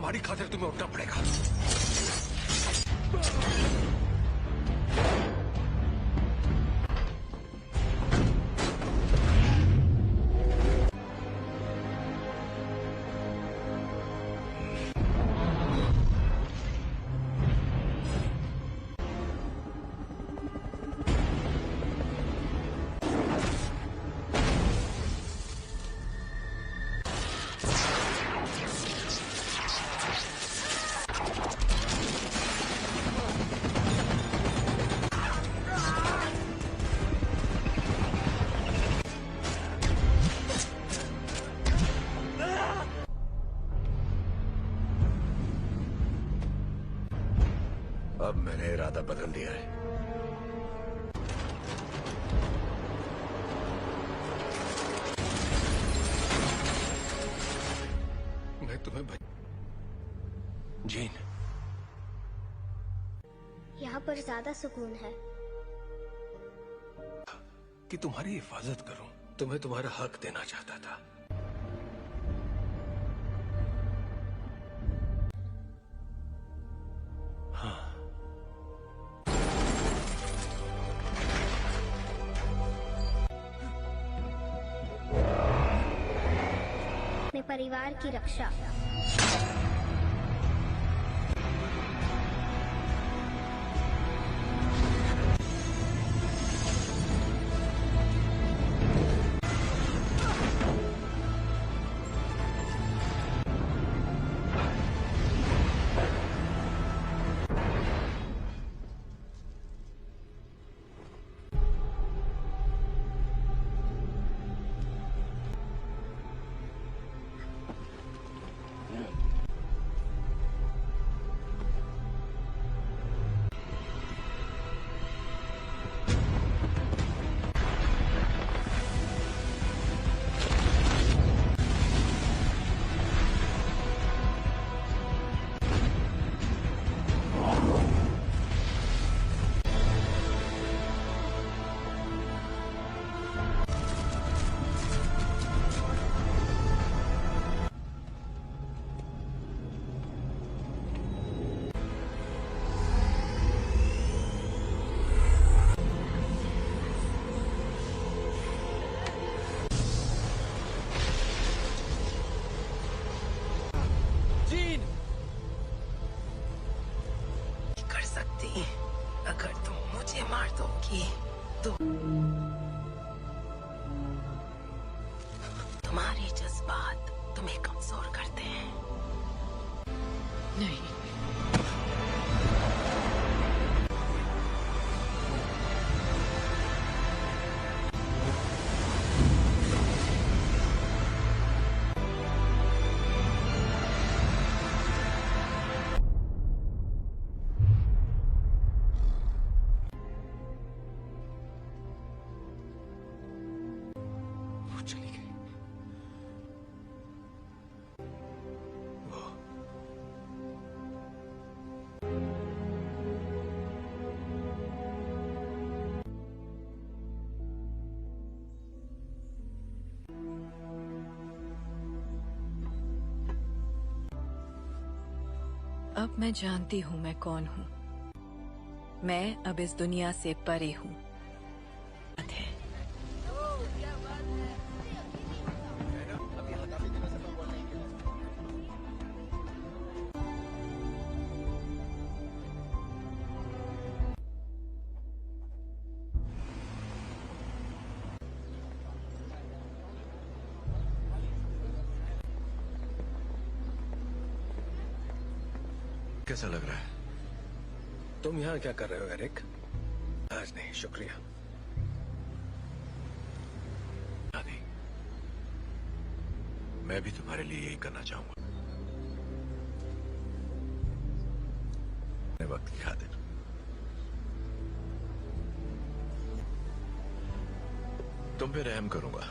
हमारी खातिर तुम्हें उठना पड़ेगा। अब मैंने इरादा बदल दिया है। मैं तुम्हें जीन, यहाँ पर ज्यादा सुकून है कि तुम्हारी हिफाजत करूं। तुम्हें तुम्हारा हक देना चाहता था। हाँ, अपने परिवार की रक्षा। अगर तुम मुझे मार दोगी तो तुम्हारे जज्बात तुम्हें कमजोर करते हैं। नहीं, चली गई। अब मैं जानती हूँ मैं कौन हूँ। मैं अब इस दुनिया से परे हूँ। कैसा लग रहा है? तुम यहाँ क्या कर रहे हो एरिक? आज नहीं, शुक्रिया। नहीं, मैं भी तुम्हारे लिए यही करना चाहूंगा। वक्त की खातिर तुम पे रहम करूंगा।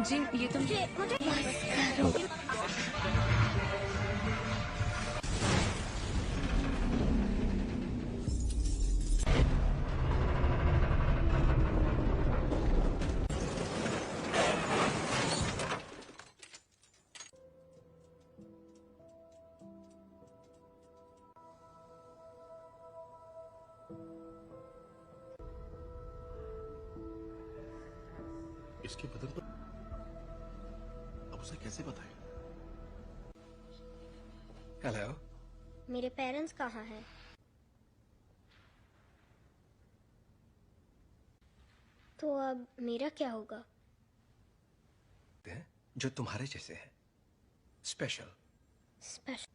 जी, ये तुम इसके बदन पर अब उसे कैसे बताएं? हेलो। मेरे पेरेंट्स कहाँ हैं? तो अब मेरा क्या होगा? जो तुम्हारे जैसे हैं, स्पेशल। स्पेशल।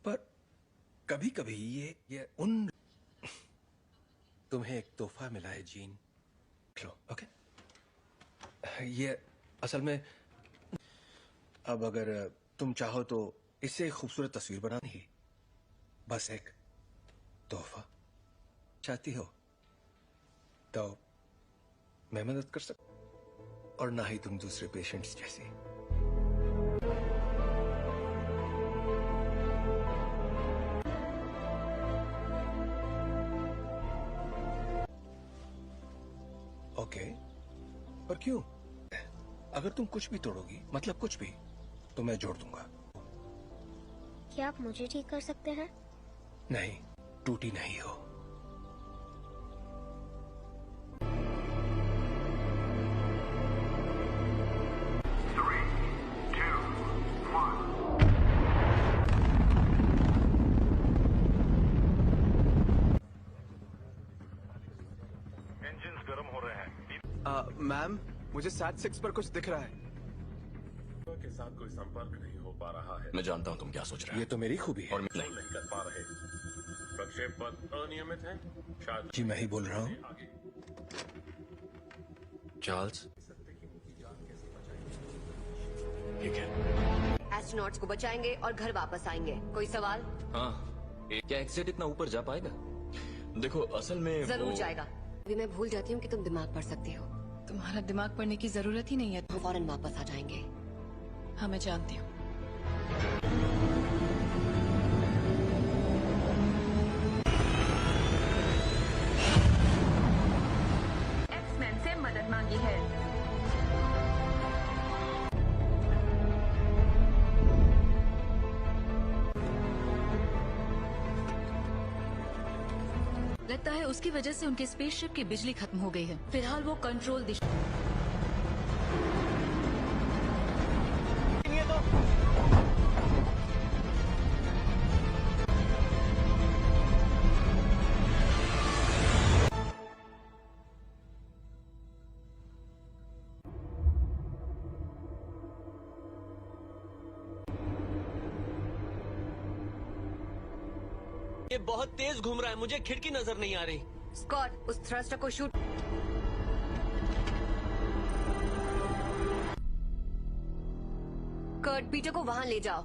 पर कभी कभी ये उन तुम्हें एक तोहफा मिला है जीन, लो। ओके, ये असल में अब अगर तुम चाहो तो इससे एक खूबसूरत तस्वीर बनानी ही, बस एक तोहफा चाहती हो तो मैं मदद कर सकता, और ना ही तुम दूसरे पेशेंट्स जैसे। ओके, पर क्यों? अगर तुम कुछ भी तोड़ोगी, मतलब कुछ भी, तो मैं जोड़ दूंगा। क्या आप मुझे ठीक कर सकते हैं? नहीं, टूटी नहीं हो। मैम, मुझे SAT-6 पर कुछ दिख रहा है। के साथ कोई संपर्क नहीं हो पा रहा है। मैं जानता हूँ तुम क्या सोच रहे ये तो मेरी खूबी है। और मैं नहीं कर पा रहे। प्रक्षेप पथ अनियमित है। शायद जी मैं ही बोल रहा हूँ। आगे चार्ल्स, ठीक है। एस्ट्रोनॉट्स को बचाएंगे और घर वापस आएंगे। कोई सवाल? हाँ, क्या एक्सेट इतना ऊपर जा पाएगा? देखो असल में जरूर जाएगा। अभी मैं भूल जाती हूँ कि तुम दिमाग पढ़ सकती हो। तुम्हारा दिमाग पढ़ने की जरूरत ही नहीं है। हम फौरन वापस आ जाएंगे। हाँ, मैं जानती हूँ। एक्समैन से मदद मांगी है। लगता है उसकी वजह से उनके स्पेसशिप की बिजली खत्म हो गई है। फिलहाल वो कंट्रोल दिशा। ये बहुत तेज घूम रहा है, मुझे खिड़की नजर नहीं आ रही। स्कॉट, उस थ्रस्टर को शूट। कर्ट, पीटर को वहां ले जाओ।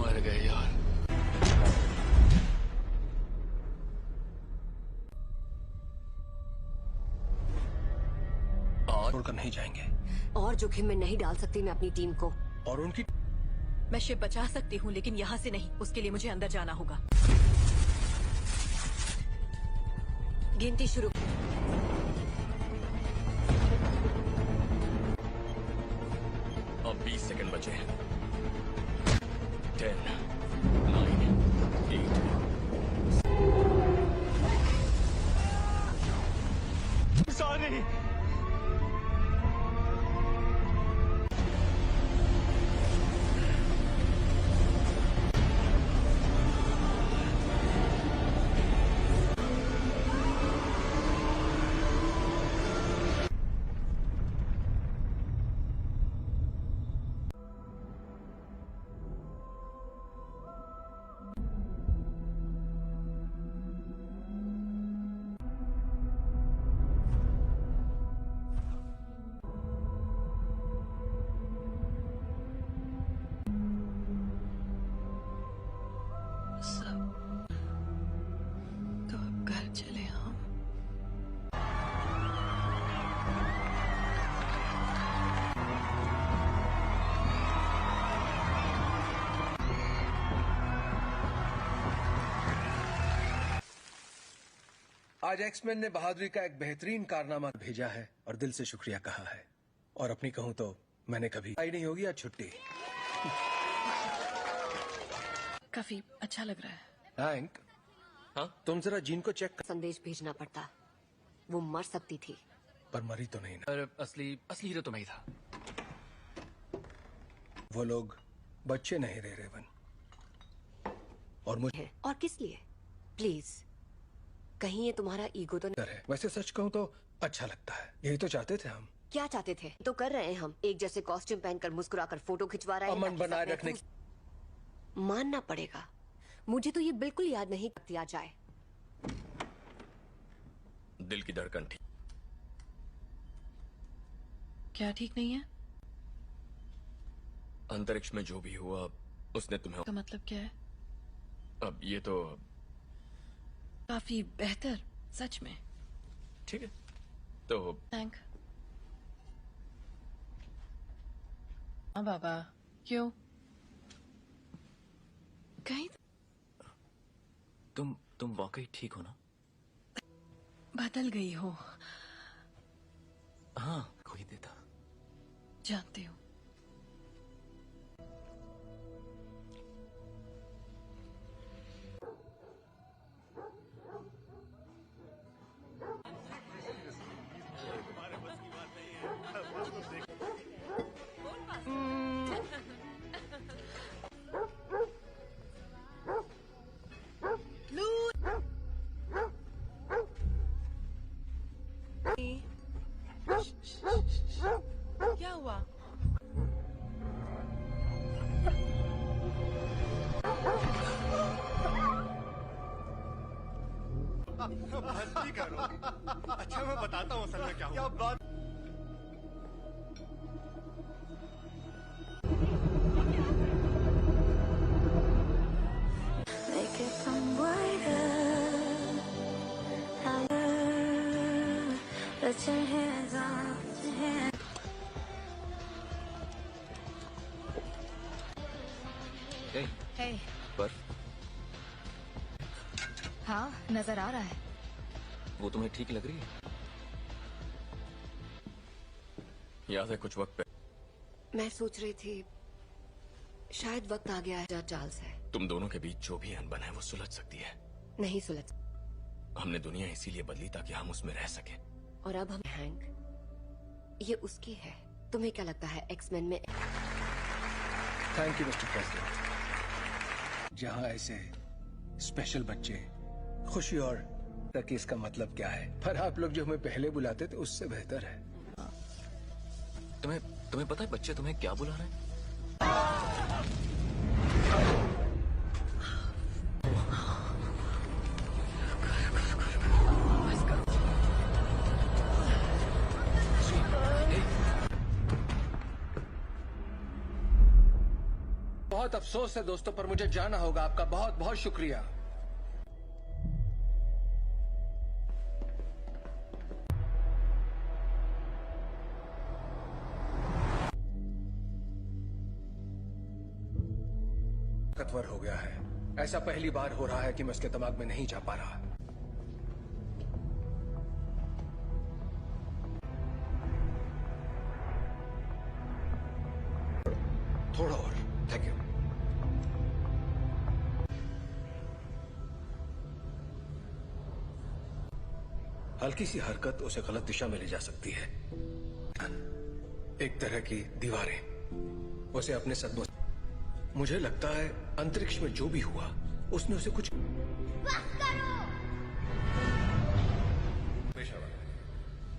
मर गए यार। और छोड़कर नहीं जाएंगे। और जोखिम में नहीं डाल सकती मैं अपनी टीम को। और उनकी मैं शिप बचा सकती हूँ, लेकिन यहाँ से नहीं। उसके लिए मुझे अंदर जाना होगा। गिनती शुरू। अब 20 सेकंड बचे। 10, 9, 8। सॉरी। तो अब घर चले हम। आज एक्समैन ने बहादुरी का एक बेहतरीन कारनामा भेजा है और दिल से शुक्रिया कहा है। और अपनी कहूं तो मैंने कभी आई नहीं होगी आज छुट्टी। काफी अच्छा लग रहा है। हैंक, हाँ? तुम जरा जीन को चेक कर। संदेश भेजना पड़ता, वो मर सकती थी। पर मरी तो नहीं ना। पर असली हीरो तो मैं ही था। वो लोग बच्चे नहीं रहे रेवन, और मुझे है और किस लिए? प्लीज, कहीं ये तुम्हारा ईगो तो नहीं? डर है। वैसे सच कहूं तो अच्छा लगता है, यही तो चाहते थे हम। क्या चाहते थे तो कर रहे हैं हम। एक जैसे कॉस्ट्यूम पहनकर मुस्कुराकर फोटो खिंचवा रहे हैं। अमन ताकि बनाए सब रखने महफूज- मानना पड़ेगा, मुझे तो ये बिल्कुल याद नहीं दिया जाए। दिल की धड़कन ठीक। क्या ठीक नहीं है? अंतरिक्ष में जो भी हुआ उसने तुम्हें। का मतलब क्या है? अब ये तो काफी बेहतर, सच में। ठीक है तो थैंक। हाँ बाबा, क्यों? कहीं तुम वाकई ठीक हो ना? बदल गई हो। हाँ, कोई देता। जानती हूँ। क्या हुआ? हंसी करो। अच्छा मैं बताता हूँ असल में क्या हुआ। बात Hey, बर्फ हाँ नजर आ रहा है। वो तुम्हें ठीक लग रही है? याद है कुछ वक्त पहले मैं सोच रही थी शायद वक्त आ गया है। चार्ल्स है, तुम दोनों के बीच जो भी अनबन है वो सुलझ सकती है। नहीं सुलझ। हमने दुनिया इसीलिए बदली ताकि हम उसमें रह सके। और अब हम हैंक, ये उसकी है। तुम्हें क्या लगता है एक्समैन में? Thank you mister president. जहाँ ऐसे स्पेशल बच्चे खुशी और तक इसका मतलब क्या है, पर आप लोग जो हमें पहले बुलाते थे उससे बेहतर है। तुम्हें पता है बच्चे तुम्हें क्या बुला रहे हैं? बहुत अफसोस है दोस्तों, पर मुझे जाना होगा। आपका बहुत बहुत शुक्रिया। ताकतवर हो गया है। ऐसा पहली बार हो रहा है कि मैं उसके दिमाग में नहीं जा पा रहा। थोड़ा और। Thank you. हल्की सी हरकत उसे गलत दिशा में ले जा सकती है। एक तरह की दीवारें उसे अपने सदमों। मुझे लगता है अंतरिक्ष में जो भी हुआ उसने उसे कुछ। बस करो।